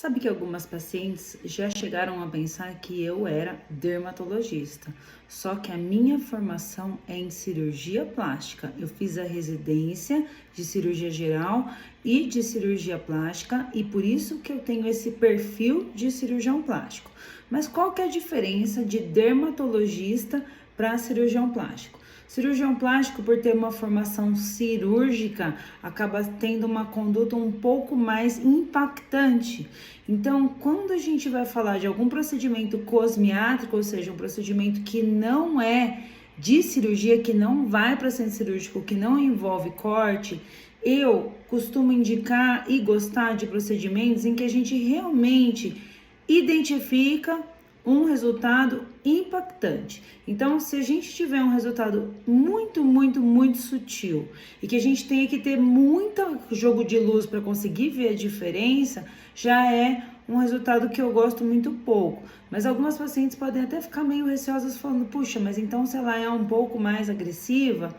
Sabe que algumas pacientes já chegaram a pensar que eu era dermatologista, só que a minha formação é em cirurgia plástica. Eu fiz a residência de cirurgia geral e de cirurgia plástica e por isso que eu tenho esse perfil de cirurgião plástico. Mas qual que é a diferença de dermatologista para cirurgião plástico? Cirurgião plástico, por ter uma formação cirúrgica, acaba tendo uma conduta um pouco mais impactante. Então, quando a gente vai falar de algum procedimento cosmiátrico, ou seja, um procedimento que não é de cirurgia, que não vai para centro cirúrgico, que não envolve corte, eu costumo indicar e gostar de procedimentos em que a gente realmente identifica um resultado impactante. Então, se a gente tiver um resultado muito sutil e que a gente tenha que ter muito jogo de luz para conseguir ver a diferença, já é um resultado que eu gosto muito pouco. Mas algumas pacientes podem até ficar meio receosas falando, puxa, mas então se ela é um pouco mais agressiva,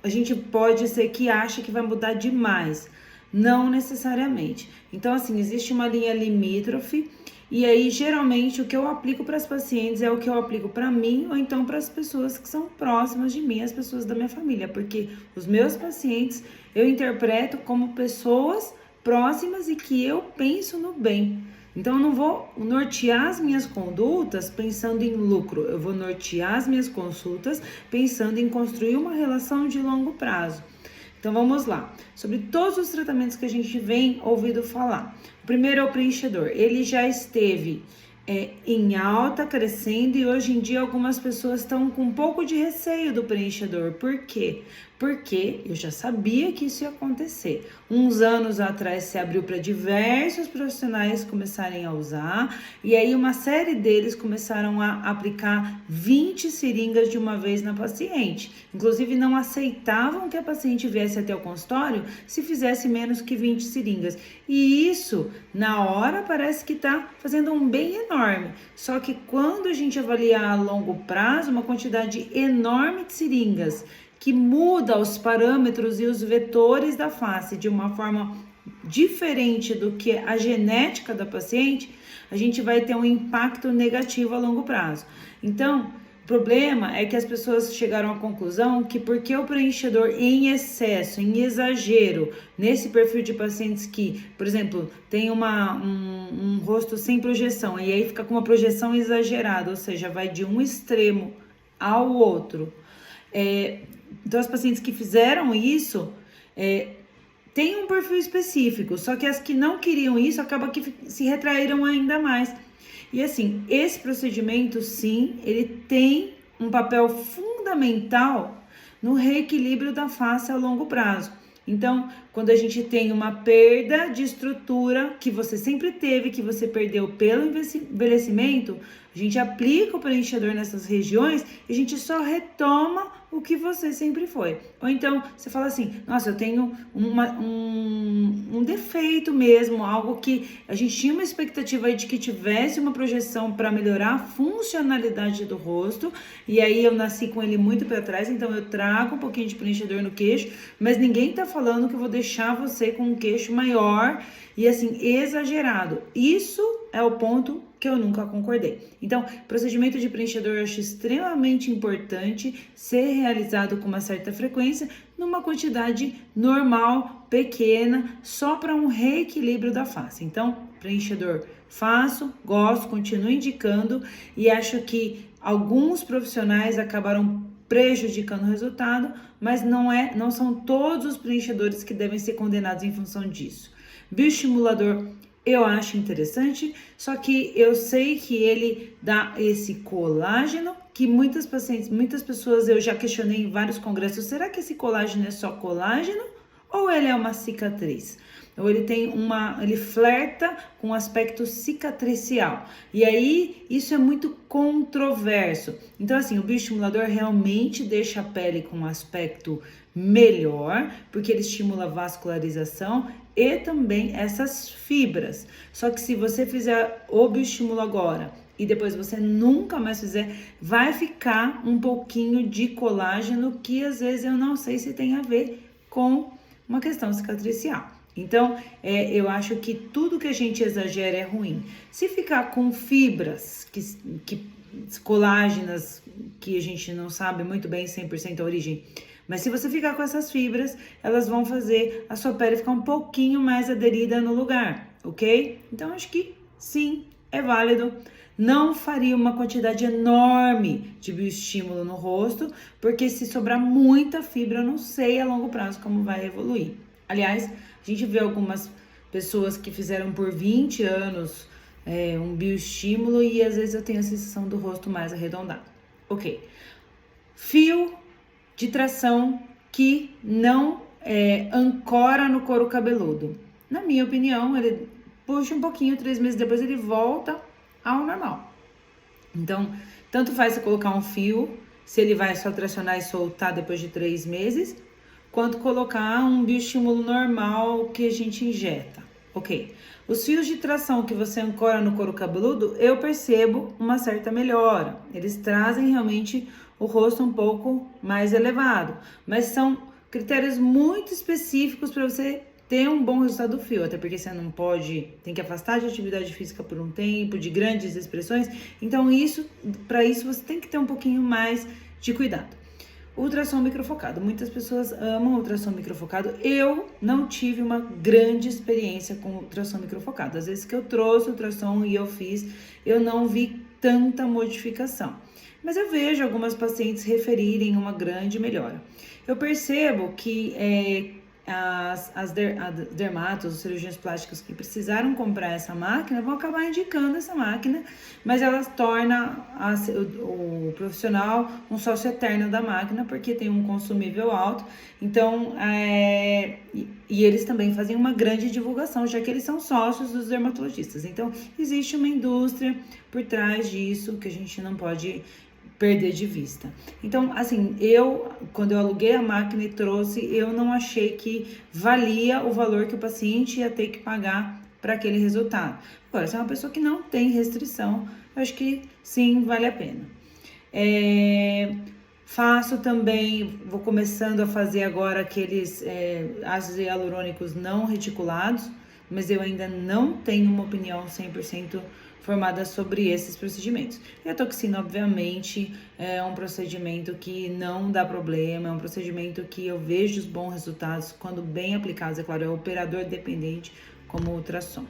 a gente pode ser que ache que vai mudar demais. Não necessariamente. Então, assim, existe uma linha limítrofe. E aí, geralmente, o que eu aplico para as pacientes é o que eu aplico para mim ou então para as pessoas que são próximas de mim, as pessoas da minha família, porque os meus pacientes eu interpreto como pessoas próximas e que eu penso no bem. Então, eu não vou nortear as minhas condutas pensando em lucro, eu vou nortear as minhas consultas pensando em construir uma relação de longo prazo. Então vamos lá, sobre todos os tratamentos que a gente vem ouvindo falar. O primeiro é o preenchedor, ele já esteve em alta, crescendo e hoje em dia algumas pessoas estão com um pouco de receio do preenchedor. Por quê? Porque eu já sabia que isso ia acontecer. Uns anos atrás se abriu para diversos profissionais começarem a usar e aí uma série deles começaram a aplicar 20 seringas de uma vez na paciente. Inclusive não aceitavam que a paciente viesse até o consultório se fizesse menos que 20 seringas. E isso, na hora, parece que está fazendo um bem enorme. Só que quando a gente avaliar a longo prazo, uma quantidade enorme de seringas que muda os parâmetros e os vetores da face de uma forma diferente do que a genética da paciente, a gente vai ter um impacto negativo a longo prazo. Então, o problema é que as pessoas chegaram à conclusão que porque o preenchedor em excesso, em exagero, nesse perfil de pacientes que, por exemplo, tem um rosto sem projeção e aí fica com uma projeção exagerada, ou seja, vai de um extremo ao outro. Então, as pacientes que fizeram isso têm um perfil específico, só que as que não queriam isso acabam que se retraíram ainda mais. E assim, esse procedimento, sim, ele tem um papel fundamental no reequilíbrio da face a longo prazo. Então, quando a gente tem uma perda de estrutura que você sempre teve, que você perdeu pelo envelhecimento, a gente aplica o preenchedor nessas regiões e a gente só retoma o que você sempre foi. Ou então, você fala assim, nossa, eu tenho um defeito mesmo, algo que a gente tinha uma expectativa de que tivesse uma projeção para melhorar a funcionalidade do rosto, e aí eu nasci com ele muito para trás, então eu trago um pouquinho de preenchedor no queixo, mas ninguém tá falando que eu vou deixar você com um queixo maior e assim, exagerado. Isso é o ponto que eu nunca concordei. Então, procedimento de preenchedor eu acho extremamente importante ser realizado com uma certa frequência, numa quantidade normal, pequena, só para um reequilíbrio da face. Então, preenchedor faço, gosto, continuo indicando e acho que alguns profissionais acabaram prejudicando o resultado, mas não são todos os preenchedores que devem ser condenados em função disso. Bioestimulador eu acho interessante, só que eu sei que ele dá esse colágeno que muitas pessoas eu já questionei em vários congressos, será que esse colágeno é só colágeno ou ele é uma cicatriz? Ou ele flerta com o aspecto cicatricial. E aí, isso é muito controverso. Então, assim, o bioestimulador realmente deixa a pele com um aspecto melhor, porque ele estimula a vascularização e também essas fibras. Só que se você fizer o bioestímulo agora e depois você nunca mais fizer, vai ficar um pouquinho de colágeno que às vezes eu não sei se tem a ver com uma questão cicatricial. Então, eu acho que tudo que a gente exagera é ruim. Se ficar com fibras, colágenas, que a gente não sabe muito bem 100% a origem, mas se você ficar com essas fibras, elas vão fazer a sua pele ficar um pouquinho mais aderida no lugar, ok? Então, acho que sim, é válido. Não faria uma quantidade enorme de bioestímulo no rosto, porque se sobrar muita fibra, eu não sei a longo prazo como vai evoluir. Aliás, a gente vê algumas pessoas que fizeram por 20 anos um bioestímulo e às vezes eu tenho a sensação do rosto mais arredondado. Ok. Fio de tração que não ancora no couro cabeludo. Na minha opinião, ele puxa um pouquinho, 3 meses depois ele volta ao normal. Então, tanto faz você colocar um fio, se ele vai só tracionar e soltar depois de 3 meses, quanto colocar um bioestímulo normal que a gente injeta. Ok. Os fios de tração que você ancora no couro cabeludo, eu percebo uma certa melhora. Eles trazem realmente o rosto um pouco mais elevado, mas são critérios muito específicos para você ter um bom resultado do fio, até porque você não pode, tem que afastar de atividade física por um tempo, de grandes expressões, então para isso você tem que ter um pouquinho mais de cuidado. Ultrassom microfocado, muitas pessoas amam ultrassom microfocado, eu não tive uma grande experiência com ultrassom microfocado, às vezes que eu trouxe ultrassom e eu fiz, eu não vi tanta modificação, mas eu vejo algumas pacientes referirem uma grande melhora. Eu percebo que as dermatos, os cirurgiões plásticos que precisaram comprar essa máquina vão acabar indicando essa máquina, mas ela torna o profissional um sócio eterno da máquina, porque tem um consumível alto, então, e eles também fazem uma grande divulgação, já que eles são sócios dos dermatologistas, então existe uma indústria por trás disso que a gente não pode perder de vista. Então, assim, quando eu aluguei a máquina e trouxe, eu não achei que valia o valor que o paciente ia ter que pagar para aquele resultado. Agora, se é uma pessoa que não tem restrição, eu acho que sim, vale a pena. Faço também, vou começando a fazer agora aqueles ácidos hialurônicos não reticulados, mas eu ainda não tenho uma opinião 100% formada sobre esses procedimentos. E a toxina, obviamente, é um procedimento que não dá problema, é um procedimento que eu vejo os bons resultados quando bem aplicados, é claro, é operador dependente, como o ultrassom.